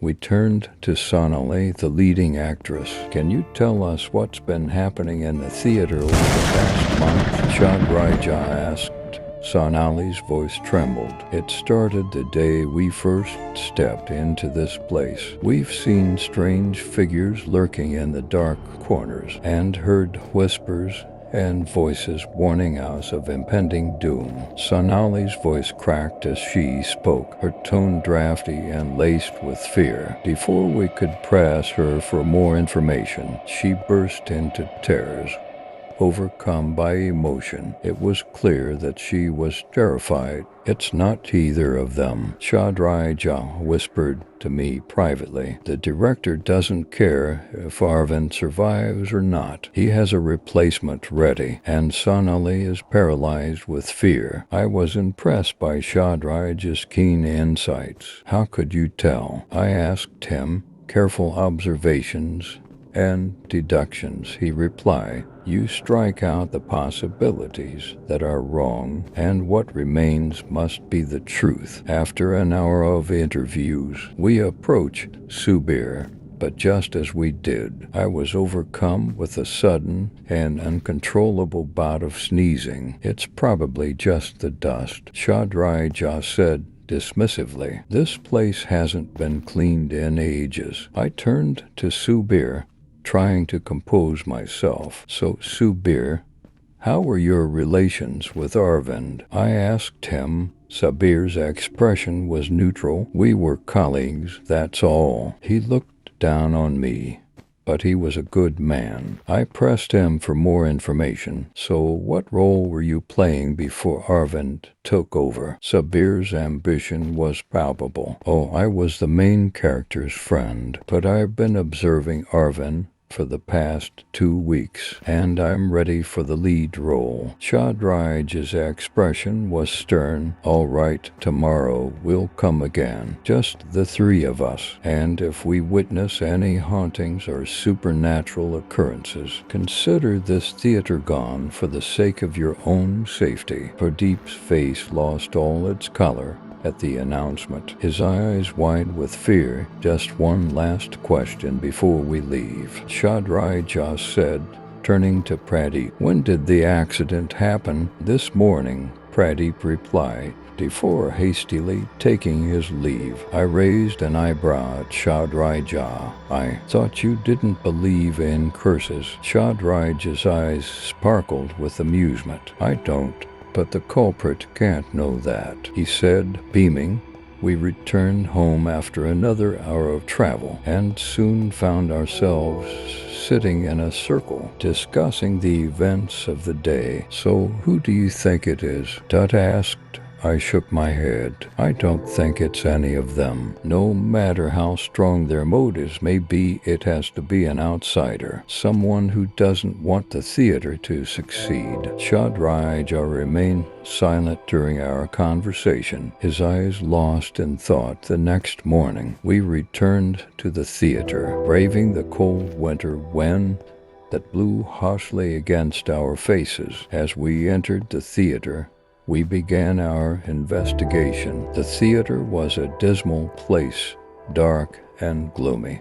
We turned to Sonali, the leading actress. "Can you tell us what's been happening in the theater over the past month?" Chadraj Jha asked. Sonali's voice trembled. "It started the day we first stepped into this place. We've seen strange figures lurking in the dark corners and heard whispers and voices warning us of impending doom." Sonali's voice cracked as she spoke, her tone drafty and laced with fear. Before we could press her for more information, she burst into tears. Overcome by emotion, it was clear that she was terrified. "It's not either of them," Chadraj Jha whispered to me privately. "The director doesn't care if Arvind survives or not. He has a replacement ready, and Sonali is paralyzed with fear." I was impressed by Chadraj's keen insights. "How could you tell?" I asked him. "Careful observations and deductions," he replied. "You strike out the possibilities that are wrong, and what remains must be the truth." After an hour of interviews, we approached Subir, but just as we did, I was overcome with a sudden and uncontrollable bout of sneezing. "It's probably just the dust," Chadraj Jha said dismissively. "This place hasn't been cleaned in ages." I turned to Subir, trying to compose myself. "So, Subir, how were your relations with Arvind?" I asked him. Subir's expression was neutral. "We were colleagues, that's all." He looked down on me, but he was a good man. I pressed him for more information. "So what role were you playing before Arvind took over?" Subir's ambition was palpable. "Oh, I was the main character's friend, but I've been observing Arvind for the past 2 weeks, and I'm ready for the lead role." Chadraj's expression was stern. "All right, tomorrow we'll come again, just the 3 of us, and if we witness any hauntings or supernatural occurrences, consider this theater gone for the sake of your own safety." Pradeep's face lost all its color at the announcement, his eyes wide with fear. "Just one last question before we leave," Chadraj Jha said, turning to Pradeep. "When did the accident happen?" "This morning," Pradeep replied, before hastily taking his leave. I raised an eyebrow at Chadraj Jha. "I thought you didn't believe in curses." Chadraj's eyes sparkled with amusement. "I don't. But the culprit can't know that," he said, beaming. We returned home after another hour of travel, and soon found ourselves sitting in a circle, discussing the events of the day. "So who do you think it is?" Dutt asked. I shook my head. "I don't think it's any of them. No matter how strong their motives may be, it has to be an outsider, someone who doesn't want the theater to succeed." Chadraj Jha remained silent during our conversation, his eyes lost in thought. The next morning, we returned to the theater, braving the cold winter wind that blew harshly against our faces. As we entered the theater, we began our investigation. The theater was a dismal place, dark and gloomy.